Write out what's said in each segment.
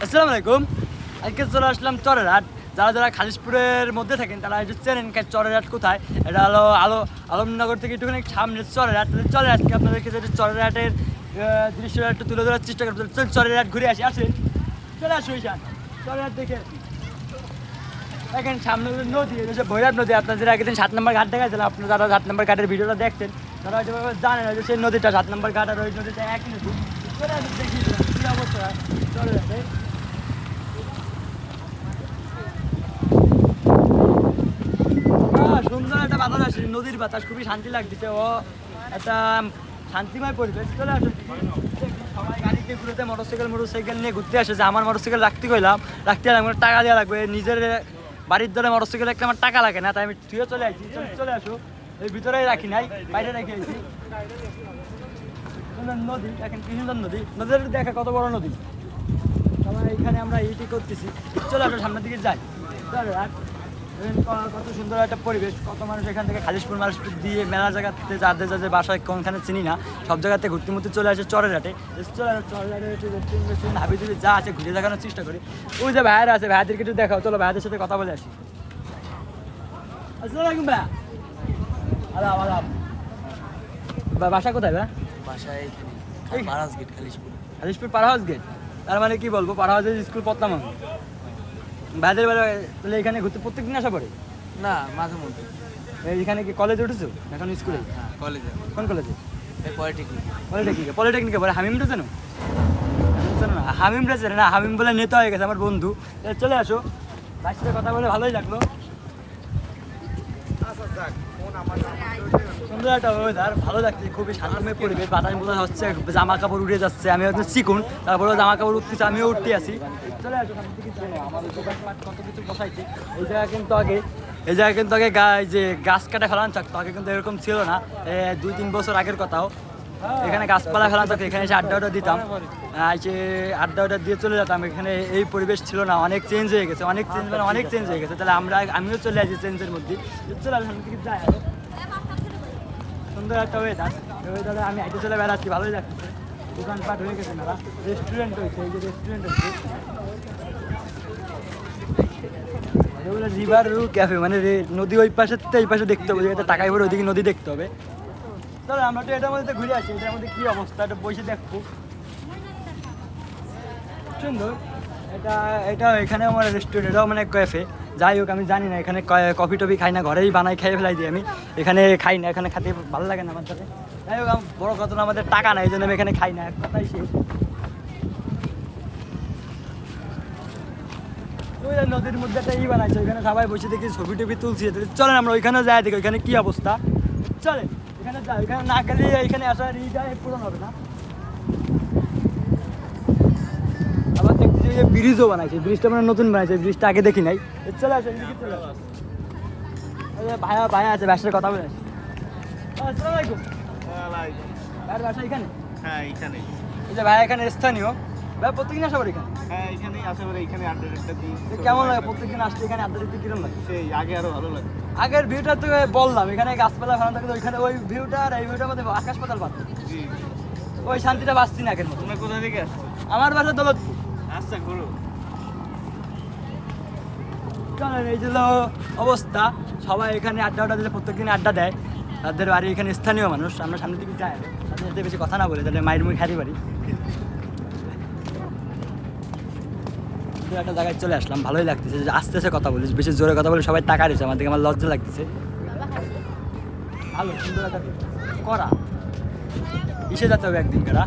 আসসালামু আলাইকুম। আজকে চলে আসলাম চরের হাট। যারা যারা খালিশপুরের মধ্যে থাকেন তারা একটু চেনেন চরের হাট কোথায়। এটা হলো আলমনগর থেকে একটুখানি সামনে চরের হাট। চলে আজকে আপনাদেরকে যেটা চরের হাটের দৃশ্যটা একটু তুলে ধরার চেষ্টা করতে চরের হাট ঘুরে আসেন। চলে আসো ঈশান, চরের হাট দেখে দেখেন সামনে নদী, হচ্ছে ভৈরব নদী। আপনাদের আগের দিন 7 নম্বর ঘাট দেখাচ্ছিলাম। আপনারা যারা 7 নম্বর ঘাটের ভিডিওটা দেখছেন তারা হয়তো জানেন যে সেই নদীটা 7 নম্বর ঘাট আর ওই নদীটা একই নদী। চলে আসুন দেখি কী অবস্থা চলে যাবে। সুন্দর একটা বাতাস আসছে, নদীর বাতাস, খুবই শান্তি লাগতেছে। ও একটা শান্তিময় পরিবেশ। চলে আসুন সবাই গাড়িতে ঘুরতে মোটরসাইকেল নিয়ে ঘুরতে আসে। যে আমার মোটরসাইকেল রাখতে লাগবে, টাকা দেওয়া লাগবে। নিজের বাড়ির ধরে মোটরসাইকেল রাখলে আমার টাকা লাগে না, তাই আমি তুইও চলে আসছি। চলে আসো, এই ভিতরেই রাখি নাই, বাইরে রেখে আসি। নদী দেখেন কি সুন্দর নদী, নদীর দেখা কত বড় নদী। সবাই এখানে আমরা ইটি করতেছি। চলে আসো সামনের দিকে যাই। চলো কত সুন্দর একটা পরিবেশ, কত মানুষ এখান থেকে খালিশপুর মালিশপুর দিয়ে মেলা জায়গাতে যাদের বাসায় কোনখানে চিনি না সব জায়গাতে ঘুরতে মুরতে চলে আসে চরের হাটে। চরের হাটে হাবি যদি যা আছে ঘুরে দেখানোর চেষ্টা করি। ওই যে ভাইয়ারা আছে, ভাইয়াদেরকে একটু দেখাও। চলো ভাইয়াদের সাথে কথা বলে আসি। আসসালামু আলাইকুম ভাইয়া। আলাপ আলাপ। বাসা কোথায় ভাইয়া? বাসায় এখানে পারাস গেট, খালিশপুর। খালিশপুর পার হাউস গেট। তার মানে কি বলবো, পার হাউসের স্কুল পড়তাম আমি। ভাইদের বেলা তাহলে এখানে ঘুরতে প্রত্যেকদিন আসা পড়ে? না, মাঝে মধ্যে। এইখানে কি কলেজে উঠেছো এখন? স্কুলে? হ্যাঁ, কলেজে। কোন কলেজে? পলিটেকনিক। পলিটেকনিকে পড়ে। হামিমটা জানো? না, হামিমটা জানে না। হামিম বলে নেতা হয়ে গেছে আমার বন্ধু। চলে আসো, তার সাথে কথা বলে ভালোই লাগলো। সুন্দর একটা ওয়েদার, ভালো লাগছে, খুবই শান্তময় পরিবেশ। বাতাস বোঝা হচ্ছে, জামা কাপড় উড়ে যাচ্ছে। আমি একদম চিকুন, তারপরেও জামা কাপড় উঠতেছে, আমিও উঠতে আসি। চলে আসো, আমাদের কত কিছু বসাইছে। এই জায়গা কিন্তু আগে যে গাছ কাটা ফেলান থাকতো, আগে কিন্তু এরকম ছিল না। 2-3 বছর আগের কথাও এখানে গাছপালা ফেলান থাকতো। এখানে এসে আড্ডা দিতাম, এসে আড্ডা দিয়ে চলে যেতাম। এখানে এই পরিবেশ ছিল না, অনেক চেঞ্জ হয়ে গেছে, অনেক চেঞ্জ হয়ে গেছে। তাহলে আমিও চলে আসি চেঞ্জের মধ্যে। চলে আসলাম থেকে যাই। সুন্দর একটা ওয়েদারে আমি হাইটে চলে বেড়াচ্ছি, ভালোই লাগছে। দোকানপাট হয়ে গেছে, মেলা রেস্টুরেন্ট হয়েছে। এই যে রেস্টুরেন্ট হচ্ছে রিভার ক্যাফে, মানে নদী ওই পাশে এই পাশে দেখতে হবে, যেটা টাকায় ভরে ওইদিকে নদী দেখতে হবে। তাহলে আমরা তো এটার মধ্যে ঘুরে আসি, এটার মধ্যে কী অবস্থা এটা বসে দেখবো। সুন্দর এটা এখানে আমার রেস্টুরেন্ট, এটাও মানে ক্যাফে। যাই হোক, আমি জানি না এখানে কফি টফি খাই না, ঘরেই বানাই খেয়ে ফেলাই দিই আমি। এখানে খাই না, এখানে খেতে ভালো লাগে না আমার সাথে। যাই হোক, বড় কথা না, আমাদের টাকা নাই, এই জন্য আমি এখানে খাই না, এক কথাই শেষ। ওই নদীর মধ্যে একটা বানাইছে, ওইখানে সবাই বসে দেখি ছবি টবি তুলছি। চলেন আমরা ওইখানে যাই দেখি ওইখানে কী অবস্থা। চলেন এখানে যাই, ওইখানে না গেলে এখানে আসার পূরণ হবে না। আবার দেখতেছি যে ব্রিজও বানাইছে, ব্রিজটা মানে নতুন বানাইছে, ব্রিজটা আগে দেখি নাই। চলে আসেন, চলে আসেন। ভাইয়া আছে, ভাইয়ের সাথে কথা বলে আসি। আসসালামু আলাইকুম। ভাইয়ের বাসা এখানে? হ্যাঁ, এইখানে। এই যে ভাই এখানে স্থানীয় ভাই, প্রত্যেকদিন আসা পড়ে এখানে? হ্যাঁ, এইখানেই আসে বলে এইখানে আড্ডা দিই। কেমন লাগে প্রত্যেকদিন আসতে এখানে আড্ডা দিতে? কিরকম লাগে? সেই আগে আরো ভালো লাগে। আগের ভিউটা তো বললাম, এখানে গাছপালা ফেলানো থাকে, ওইখানে ওই ভিউটা আর এই ভিউটার মধ্যে আকাশ পাতাল পাচ্ছে। জি। ওই শান্তিটা পাচ্ছি না আগের মতো। তোমরা কোথা থেকে আসছো? আমার বাসা দৌলতপুর। আচ্ছা, করো। চলেন, এই যে অবস্থা, সবাই এখানে আড্ডা দিলে প্রত্যেকদিন আড্ডা দেয়। তাদের বাড়ি এখানে স্থানীয় মানুষ। আমরা সামনের দিকে যাই, তাদের সাথে বেশি কথা না বলে, তাদের মায়ের মুখ খালি বাড়ি। একটা জায়গায় চলে আসলাম, ভালোই লাগতেছে। আস্তে আস্তে কথা বলিস, বেশি জোরে কথা বলে সবাই টাকা দিচ্ছে আমার দিকে, আমার লজ্জা লাগতেছে। ভালো সুন্দর একটা করা ইসে যেতে হবে একদিন কারা।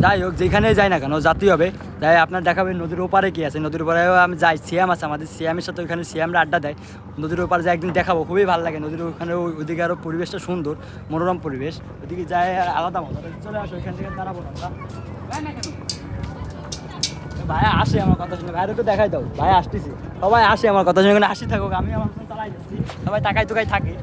যাই হোক, যেখানে যাই না কেন জাতি হবে। তাই আপনার দেখাবে নদীর ওপারে কি আছে। নদীর ওপারে আমি যাই, সিয়াম আছে আমাদের, সিয়ামের সাথে ওইখানে সিয়ামরা আড্ডা দেয়। নদীর ওপারে যাই একদিন দেখাবো, খুবই ভালো লাগে। নদীর ওখানে ওইদিকে আরও পরিবেশটা সুন্দর, মনোরম পরিবেশ। ওইদিকে যাই আলাদা মতো। চলে আসো, ওইখান থেকে দাঁড়াবো আমরা। ভাইয়া আসে আমার কথা শুনে, ভাইয়ের তো দেখাই দাও, ভাই আসতেছি। সবাই আসে আমার কথা শুনে, আসি থাকুক, আমি আমার ফোন চালাই যাচ্ছি। সবাই টাকায় টুকাই থাকে।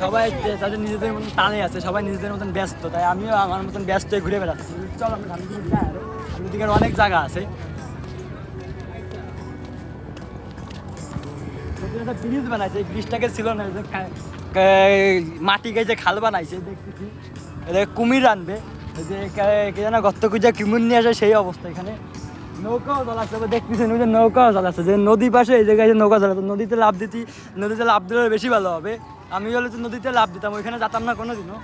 সবাই তাদের নিজেদের মতন টানে আছে, সবাই নিজেদের মতন ব্যস্ত, তাই আমিও আমার মতন ব্যস্ত হয়ে ঘুরে বেড়াচ্ছি। চলো আমরা সামনের দিকে যাই, আরো সামনের দিকে অনেক জায়গা আছে। একটা ব্রিজ বানাইছে, এই ব্রিজটাকে ছিল না, মাটি যে খাল বানাইছে দেখতেছি, এটা কুমির আনবে, এই যে কে যেন গর্ত খুঁজে কুমির নিয়ে আসে সেই অবস্থা। এখানে নৌকাও চালাচ্ছে, দেখতেছেন ওই যে নৌকাও চালাচ্ছে, যে নদী পাশে এই জায়গায় নৌকা চালাতো। নদীতে লাভ দিলে বেশি ভালো হবে। আমি হলে তো নদীতে লাভ দিতাম, ওইখানে যেতাম না কোনোদিনও।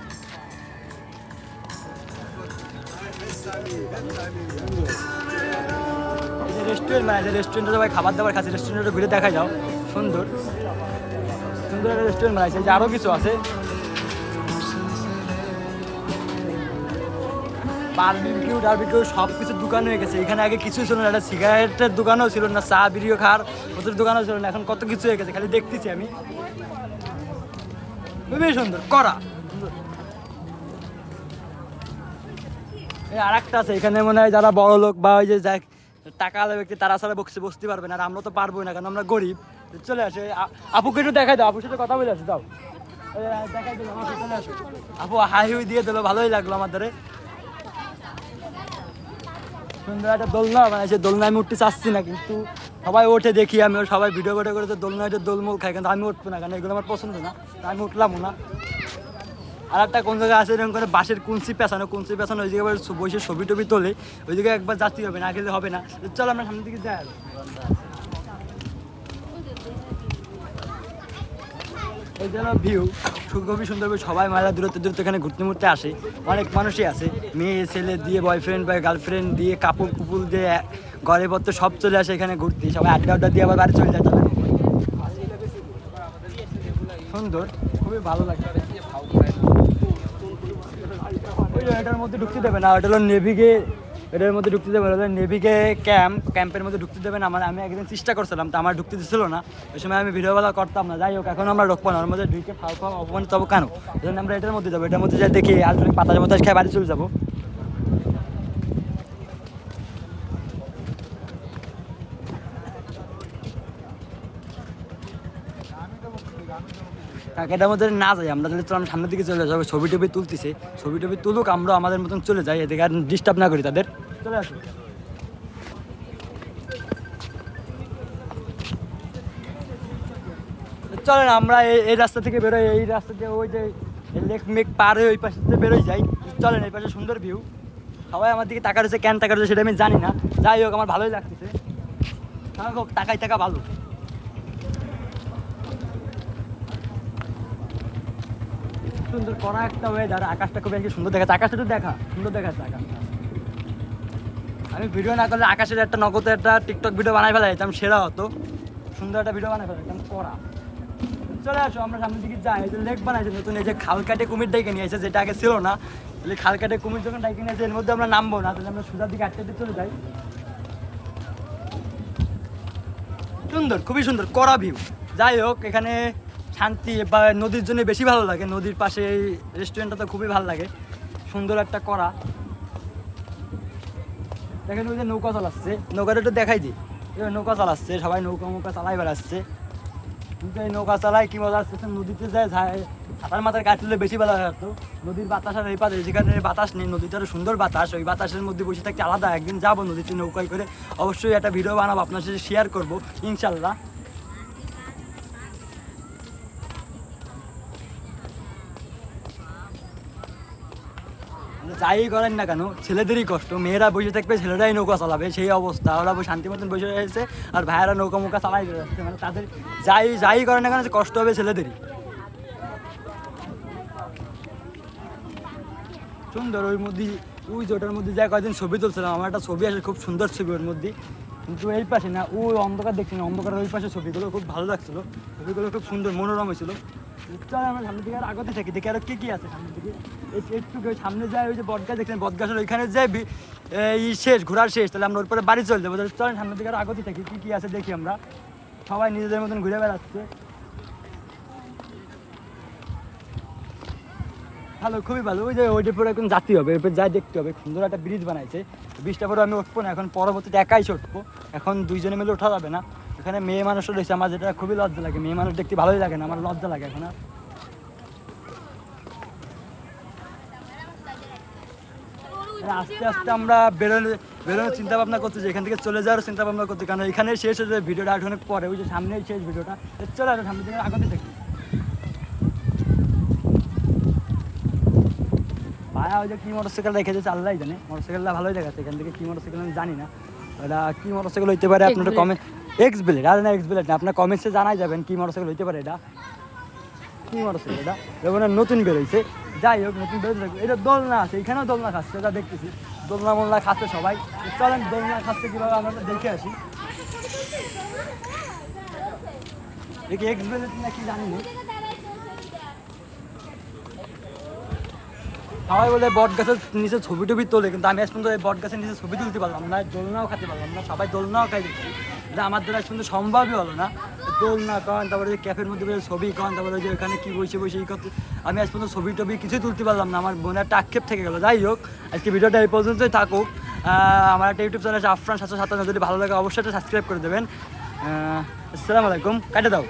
এই যে রেস্টুরেন্ট বানাইছে, রেস্টুরেন্টে সবাই খাবার দাবার খাচ্ছে, রেস্টুরেন্টে ঘুরে দেখা যাও, সুন্দর সুন্দর একটা রেস্টুরেন্ট বানাইছে। যে আরও কিছু আছে, বারবিকিউ সব কিছু দোকান হয়ে গেছে। এখানে আগে কিছুই ছিল না, একটা সিগারেটের দোকানও ছিল না, চা বিড়িও খাওয়ার ওদের দোকানও ছিল না, এখন কত কিছু হয়ে গেছে, খালি দেখতেছি আমি। খুবই সুন্দর করা। আর একটা আছে এখানে, মনে হয় যারা বড় লোক বা ওই যে টাকা আলা ব্যক্তি তারা ছাড়া বসতে পারবে না, আর আমরা তো পারবোই না, কারণ আমরা গরিব। চলে আসে, আপুকে একটু দেখাই দাও, আপুর সাথে কথা বলে আসো, দাও দেখাই দিল, চলে আসো। আপু হাই হুই দিয়ে দিলো, ভালোই লাগলো আমাদের। সুন্দর একটা দোলনা বানাইছে, দোলনা আমি উঠতে চাচ্ছি না, কিন্তু সবাই ওঠে দেখি, আমি সবাই ভিডিও করে তো দোলনাটা দোলমোল খাই, কিন্তু আমি উঠবো না, কারণ এগুলো আমার পছন্দ না, আমি উঠলামও না। আর একটা কোন জায়গায় আছে এরকম করে বাঁশের কুঞ্চি পেঁচানো ওই জায়গায় বসে ছবি টবি তোলে, ওই জায়গায় একবার যাচ্ছি হবে না, গেলে হবে না। চলো আমরা সামনের দিকে যাই। এই যেন ভিউ খুবই সুন্দর, সবাই মায়েরা দূরত্ব এখানে ঘুরতে আসে, অনেক মানুষই আছে, মেয়ে ছেলে দিয়ে, বয়ফ্রেন্ড বা গার্লফ্রেন্ড দিয়ে, কুপুল দিয়ে, ঘরে পত্র সব চলে আসে এখানে ঘুরতে, সবাই আড্ডা দিয়ে আবার বাড়ি চলে যায়। সুন্দর, খুবই ভালো লাগে। এটার মধ্যে ঢুকতে দেবে না, ওটা হলো নেভিকে, এটার মধ্যে ঢুকতে দেবে না, নেভিকে ক্যাম্পের মধ্যে ঢুকতে দেবে না। আমি একদিন চেষ্টা করছিলাম, তো আমার ঢুকতে দিচ্ছিল না, ওই সময় আমি ভিডিওগুলো করতাম না। যাই হোক, এখন আমরা ঢুকবো না, ওর মধ্যে ঢুকে ফাও অপমানিত হবো কেন, এই জন্য আমরা এটার মধ্যে যাবো। এটার মধ্যে যাই দেখি আলট্রিক পাতার মতো খেয়ে বাড়ি চলে যাবো। এটার মধ্যে না যাই আমরা, তাহলে তো আমরা সামনের দিকে চলে যাবো। ছবি টবি তুলতেছে, ছবি টবি তুলুক, আমরা আমাদের মতন চলে যাই, এদিকে আর ডিস্টার্ব না করি তাদের। চলে আসো, চলেন আমরা এই রাস্তা থেকে বেরোই, এই রাস্তা থেকে ওই যে লেক মেক পার হয়ে ওই পাশে বেরোই যাই। চলেন, এই পাশে সুন্দর ভিউ, সবাই আমার দিকে তাকা রয়েছে, কেন তাকা রয়েছে সেটা আমি জানি না। যাই হোক, আমার ভালোই লাগতেছে, হোক তাকাই থাকা ভালো। সুন্দর করা একটা ওয়েদার, আকাশটা খুব বেশি সুন্দর দেখাচ্ছে, আকাশটা তো সুন্দর দেখাচ্ছে আকাশটা। আমি ভিডিও না করলে আকাশের একটা নগদে একটা টিকটক ভিডিও বানাই ফেলা যেতাম, সেরা হতো, সুন্দর একটা ভিডিও বানাই ফেলা যেতাম করা। চলে আসো, আমরা সামনের দিকে যাই। এই যে লেক বানাইছে নতুন, এই যে খাল কাটে কুমির ডাইকে নিয়ে এসেছে, যেটা আগে ছিল না। খাল কাটে কুমির যখন ডাইকে নিয়ে এসে, এর মধ্যে আমরা নামবো না, তাহলে আমরা সোজার দিকে আটকে চলে যাই। সুন্দর, খুবই সুন্দর করা ভিউ। যাই হোক, এখানে শান্তি বা নদীর জন্য বেশি ভালো লাগে, নদীর পাশে এই রেস্টুরেন্টটা তো খুবই ভালো লাগে, সুন্দর একটা করা। দেখেন ওই যে নৌকা চালাচ্ছে, নৌকাটা একটু দেখাই দিই, নৌকা চালাচ্ছে সবাই, নৌকা চালাই বেড়াচ্ছে। কিন্তু এই নৌকা চালায় কি মজা আসছে, নদীতে যায় সাঁতার মাথার কাটলে বেশি ভালো লাগতো। নদীর বাতাস আর এই পাশে যেখানে বাতাস নেই, নদীতে আরও সুন্দর বাতাস, ওই বাতাসের মধ্যে বসে থাকতে আলাদা। একদিন যাবো নদীতে নৌকায় করে, অবশ্যই একটা ভিডিও বানাবো, আপনার সাথে শেয়ার করবো ইনশাল্লাহ। যাই করেন না কেন, ছেলেদেরই কষ্ট, মেয়েরা বসে থাকবে, ছেলেরাই নৌকা চালাবে, সেই অবস্থা। ওরা শান্তি মতন বসে রয়েছে, আর ভাইয়েরা নৌকা চালাই যাচ্ছে, মানে তাদের যাই করেন না কেন কষ্ট হবে ছেলেদেরই। সুন্দর, ওই মধ্যে ওই ওটার মধ্যে যাই কয়েকদিন ছবি তুলছিলাম, আমার একটা ছবি আসে খুব সুন্দর ছবি ওর মধ্যে, কিন্তু এই পাশে না, ওই অন্ধকার দেখছি না, অন্ধকারের ওই পাশে ছবিগুলো খুব ভালো লাগছিলো, ছবিগুলো খুব সুন্দর মনোরম হয়েছিল। চল আমরা সামনের দিকে আর আগতে থাকি, দেখি আরো কি আছে সামনের দিকে। একটু সামনে যায়, ওই যে বটগাছ দেখছেন, বটগাছের ওইখানে যাই এই শেষ, ঘোরার শেষ, তাহলে আমরা ওর পরে বাড়ি চলে যাবো। চলেন সামনের দিকে আর আগতে থাকি, কি আছে দেখি আমরা। সবাই নিজেদের মতন ঘুরে বেড়াচ্ছে, ভালো, খুবই ভালো। ওই যে ওইটার পরে এখন যাতে হবে, এরপর যাই দেখতে হবে, সুন্দর একটা ব্রিজ বানাইছে। ব্রিজটা পরে আমি উঠবো না, এখন পরবর্তীতে একাই উঠবো, এখন দুইজনে মিলে ওঠা যাবে না। এখানে মেয়ে মানুষও রয়েছে, আমার যেটা খুবই লজ্জা লাগে, মেয়ে মানুষ দেখতে ভালোই লাগে না, আমার লজ্জা লাগে এখন। আস্তে আস্তে আমরা বেরোনোর চিন্তা ভাবনা করতেছি, এখান থেকে চলে যাওয়ার চিন্তা ভাবনা করতে, কারণ এখানে শেষ হয়ে যাবে ভিডিওটা, অনেক পরে, ওই যে সামনেই শেষ ভিডিওটা। চলে আসো সামনের দিকে আগতে থাকি। ভাইয়া ওই যে কী মোটরসাইকেল রেখেছে আল্লাহ জানে, মোটরসাইকেলটা ভালোই দেখাচ্ছে, এখান থেকে কী মোটরসাইকেল আমি জানি না, এটা কী মোটরসাইকেল হইতে পারে আপনার কমেন্ট, এক্স ব্লেড আর না এক্স ব্লেড না, আপনার কমেন্টসে জানাই যাবেন কী মোটরসাইকেল হইতে পারে এটা, কী মোটরসাইকেল এটা, যেমন নতুন বেরোইছে, যাই হোক নতুন বেরোতে থাকবে। এটা দোলনা আছে, এখানেও দোলনা খাচ্ছে, এটা দেখতেছি দোলনা মোলনা খাচ্ছে সবাই, চলেন দোলনা খাচ্ছে কীভাবে আমরা দেখে আসি। দেখি এক্স ব্লেড নাকি জানি না, সবাই বলে বট গাছের নিচে ছবি টবি তোলে, কিন্তু আমি আজ পর্যন্ত এই বট গাছের নিচে ছবি তুলতে পারলাম না, দোলনাও খেতে পারলাম না, সবাই দোলনাও খাই দেখছি, এটা আমার দ্বারা সুন্দর সম্ভবই হলো না। দোলনা কন, তারপরে যে ক্যাফের মধ্যে ছবি কন, তারপরে যে ওখানে কী বসে বসে এই করতে, আমি আজ পর্যন্ত ছবি টবি কিছুই তুলতে পারলাম না, আমার মনে একটা আক্ষেপ থেকে গেলো। যাই হোক আজকে ভিডিওটা এই পর্যন্তই থাকুক। আমার একটা ইউটিউব চ্যানেল আছে আফরান 757, যদি ভালো লাগে অবশ্যই একটা সাবস্ক্রাইব করে দেবেন। আসসালামু আলাইকুম, কাটে দাও।